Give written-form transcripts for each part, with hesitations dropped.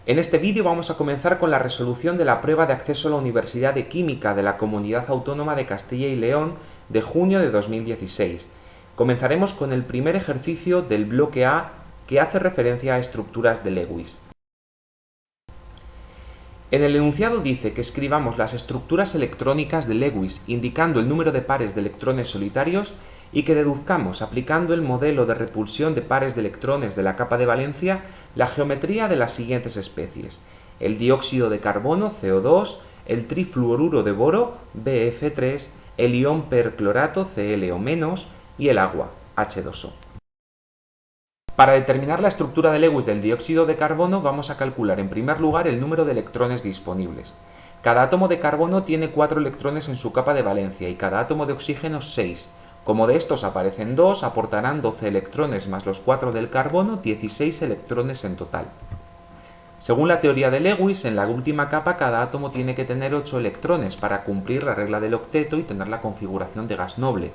En este vídeo vamos a comenzar con la resolución de la prueba de acceso a la Universidad de Química de la Comunidad Autónoma de Castilla y León de junio de 2016. Comenzaremos con el primer ejercicio del bloque A, que hace referencia a estructuras de Lewis. En el enunciado dice que escribamos las estructuras electrónicas de Lewis indicando el número de pares de electrones solitarios y que deduzcamos, aplicando el modelo de repulsión de pares de electrones de la capa de valencia, la geometría de las siguientes especies: el dióxido de carbono, CO2, el trifluoruro de boro, BF3, el ion perclorato, ClO-, y el agua, H2O. Para determinar la estructura de Lewis del dióxido de carbono vamos a calcular en primer lugar el número de electrones disponibles. Cada átomo de carbono tiene 4 electrones en su capa de valencia y cada átomo de oxígeno 6. Como de estos aparecen 2, aportarán 12 electrones más los 4 del carbono, 16 electrones en total. Según la teoría de Lewis, en la última capa cada átomo tiene que tener 8 electrones para cumplir la regla del octeto y tener la configuración de gas noble.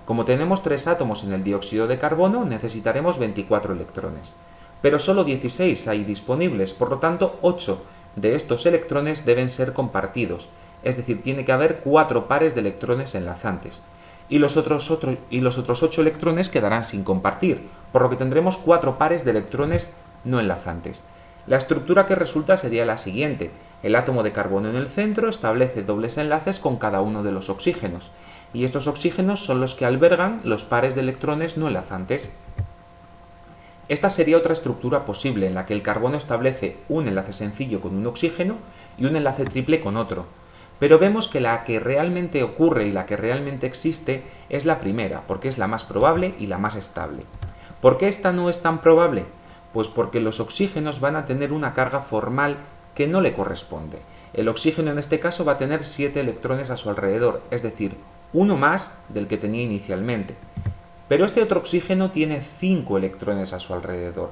Como tenemos 3 átomos en el dióxido de carbono, necesitaremos 24 electrones. Pero solo 16 hay disponibles, por lo tanto 8 de estos electrones deben ser compartidos, es decir, tiene que haber 4 pares de electrones enlazantes. Y los otros 8 electrones quedarán sin compartir, por lo que tendremos 4 pares de electrones no enlazantes. La estructura que resulta sería la siguiente: el átomo de carbono en el centro establece dobles enlaces con cada uno de los oxígenos, y estos oxígenos son los que albergan los pares de electrones no enlazantes. Esta sería otra estructura posible en la que el carbono establece un enlace sencillo con un oxígeno y un enlace triple con otro. Pero vemos que la que realmente ocurre y la que realmente existe es la primera, porque es la más probable y la más estable. ¿Por qué esta no es tan probable? Pues porque los oxígenos van a tener una carga formal que no le corresponde. El oxígeno en este caso va a tener 7 electrones a su alrededor, es decir, uno más del que tenía inicialmente. Pero este otro oxígeno tiene 5 electrones a su alrededor.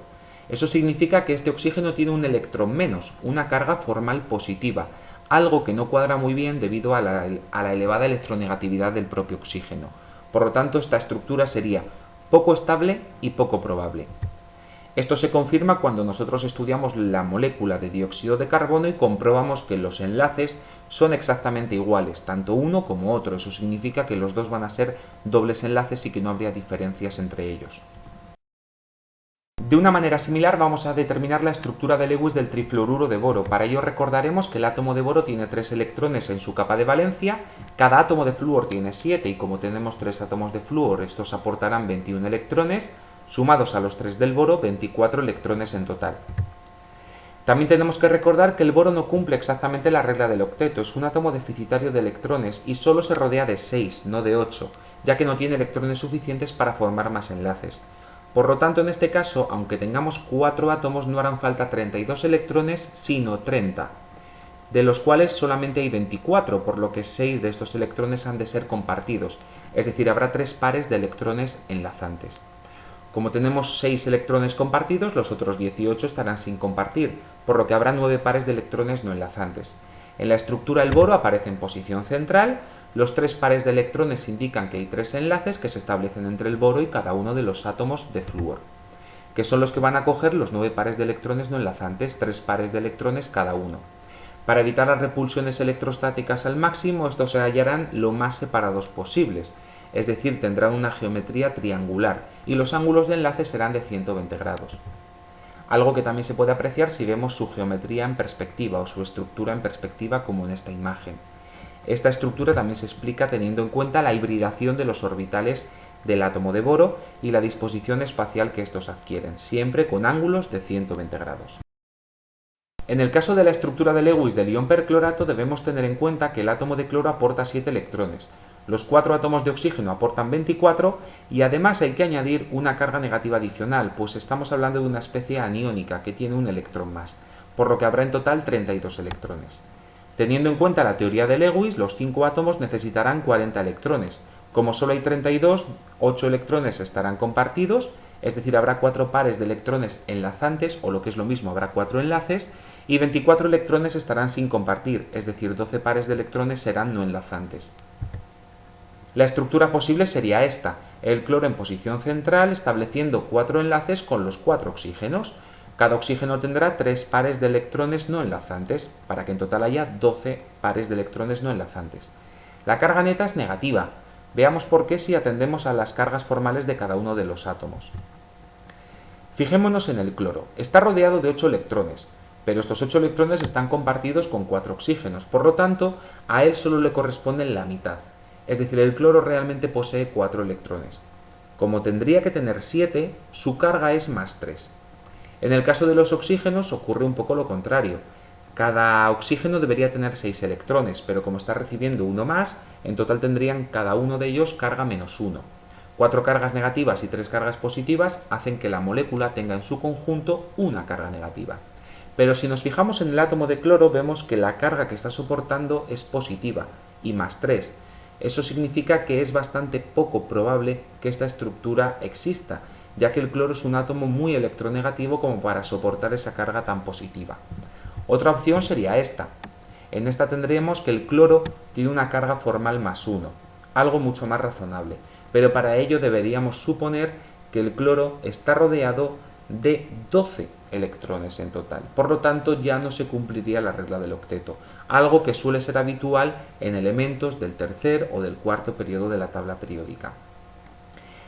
Eso significa que este oxígeno tiene un electrón menos, una carga formal positiva, algo que no cuadra muy bien debido a la elevada electronegatividad del propio oxígeno. Por lo tanto, esta estructura sería poco estable y poco probable. Esto se confirma cuando nosotros estudiamos la molécula de dióxido de carbono y comprobamos que los enlaces son exactamente iguales, tanto uno como otro. Eso significa que los dos van a ser dobles enlaces y que no habría diferencias entre ellos. De una manera similar vamos a determinar la estructura de Lewis del trifluoruro de boro. Para ello recordaremos que el átomo de boro tiene 3 electrones en su capa de valencia, cada átomo de flúor tiene 7 y como tenemos 3 átomos de flúor, estos aportarán 21 electrones, sumados a los 3 del boro, 24 electrones en total. También tenemos que recordar que el boro no cumple exactamente la regla del octeto, es un átomo deficitario de electrones y solo se rodea de 6, no de 8, ya que no tiene electrones suficientes para formar más enlaces. Por lo tanto, en este caso, aunque tengamos 4 átomos, no harán falta 32 electrones, sino 30, de los cuales solamente hay 24, por lo que 6 de estos electrones han de ser compartidos, es decir, habrá 3 pares de electrones enlazantes. Como tenemos 6 electrones compartidos, los otros 18 estarán sin compartir, por lo que habrá 9 pares de electrones no enlazantes. En la estructura el boro aparece en posición central. Los 3 pares de electrones indican que hay 3 enlaces que se establecen entre el boro y cada uno de los átomos de flúor, que son los que van a coger los 9 pares de electrones no enlazantes, 3 pares de electrones cada uno. Para evitar las repulsiones electrostáticas al máximo, estos se hallarán lo más separados posibles, es decir, tendrán una geometría triangular y los ángulos de enlace serán de 120 grados. Algo que también se puede apreciar si vemos su geometría en perspectiva o su estructura en perspectiva, como en esta imagen. Esta estructura también se explica teniendo en cuenta la hibridación de los orbitales del átomo de boro y la disposición espacial que estos adquieren, siempre con ángulos de 120 grados. En el caso de la estructura de Lewis del ion perclorato debemos tener en cuenta que el átomo de cloro aporta 7 electrones, los 4 átomos de oxígeno aportan 24 y además hay que añadir una carga negativa adicional, pues estamos hablando de una especie aniónica que tiene un electrón más, por lo que habrá en total 32 electrones. Teniendo en cuenta la teoría de Lewis, los 5 átomos necesitarán 40 electrones. Como solo hay 32, 8 electrones estarán compartidos, es decir, habrá 4 pares de electrones enlazantes, o lo que es lo mismo, habrá 4 enlaces, y 24 electrones estarán sin compartir, es decir, 12 pares de electrones serán no enlazantes. La estructura posible sería esta: el cloro en posición central estableciendo 4 enlaces con los 4 oxígenos. Cada oxígeno tendrá 3 pares de electrones no enlazantes, para que en total haya 12 pares de electrones no enlazantes. La carga neta es negativa. Veamos por qué si atendemos a las cargas formales de cada uno de los átomos. Fijémonos en el cloro. Está rodeado de 8 electrones, pero estos 8 electrones están compartidos con 4 oxígenos, por lo tanto, a él solo le corresponden la mitad. Es decir, el cloro realmente posee 4 electrones. Como tendría que tener 7, su carga es más 3. En el caso de los oxígenos ocurre un poco lo contrario. Cada oxígeno debería tener 6 electrones, pero como está recibiendo uno más, en total tendrían cada uno de ellos carga menos 1. 4 cargas negativas y 3 cargas positivas hacen que la molécula tenga en su conjunto una carga negativa. Pero si nos fijamos en el átomo de cloro, vemos que la carga que está soportando es positiva, y más 3. Eso significa que es bastante poco probable que esta estructura exista, ya que el cloro es un átomo muy electronegativo como para soportar esa carga tan positiva. Otra opción sería esta. En esta tendríamos que el cloro tiene una carga formal más 1, algo mucho más razonable, pero para ello deberíamos suponer que el cloro está rodeado de 12 electrones en total. Por lo tanto, ya no se cumpliría la regla del octeto, algo que suele ser habitual en elementos del tercer o del cuarto periodo de la tabla periódica.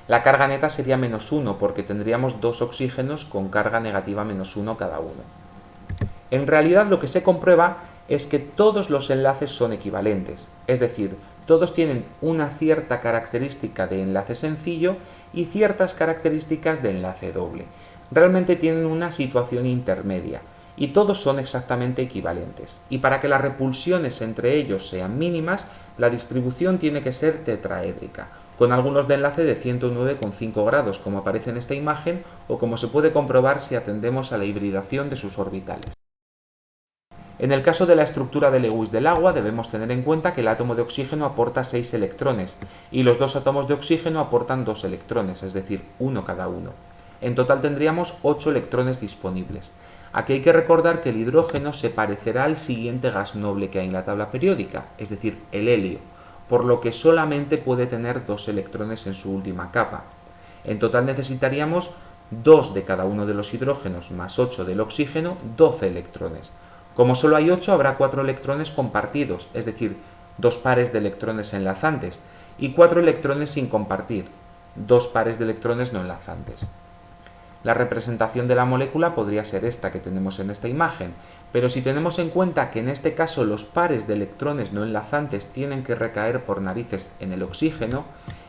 La carga neta sería menos 1 porque tendríamos 2 oxígenos con carga negativa menos 1 cada uno. En realidad lo que se comprueba es que todos los enlaces son equivalentes, es decir, todos tienen una cierta característica de enlace sencillo y ciertas características de enlace doble. Realmente tienen una situación intermedia y todos son exactamente equivalentes. Y para que las repulsiones entre ellos sean mínimas, la distribución tiene que ser tetraédrica, con algunos de enlace de 109,5 grados, como aparece en esta imagen, o como se puede comprobar si atendemos a la hibridación de sus orbitales. En el caso de la estructura de Lewis del agua, debemos tener en cuenta que el átomo de oxígeno aporta 6 electrones y los dos átomos de oxígeno aportan 2 electrones, es decir, uno cada uno. En total tendríamos 8 electrones disponibles. Aquí hay que recordar que el hidrógeno se parecerá al siguiente gas noble que hay en la tabla periódica, es decir, el helio, por lo que solamente puede tener 2 electrones en su última capa. En total necesitaríamos 2 de cada uno de los hidrógenos más 8 del oxígeno, 12 electrones. Como solo hay 8, habrá 4 electrones compartidos, es decir, 2 pares de electrones enlazantes, y 4 electrones sin compartir, 2 pares de electrones no enlazantes. La representación de la molécula podría ser esta que tenemos en esta imagen, pero si tenemos en cuenta que en este caso los pares de electrones no enlazantes tienen que recaer por narices en el oxígeno,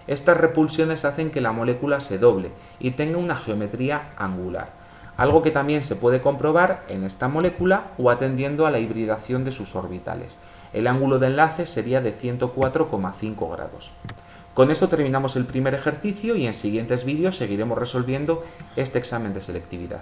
estas repulsiones hacen que la molécula se doble y tenga una geometría angular, algo que también se puede comprobar en esta molécula o atendiendo a la hibridación de sus orbitales. El ángulo de enlace sería de 104,5 grados. Con esto terminamos el primer ejercicio y en siguientes vídeos seguiremos resolviendo este examen de selectividad.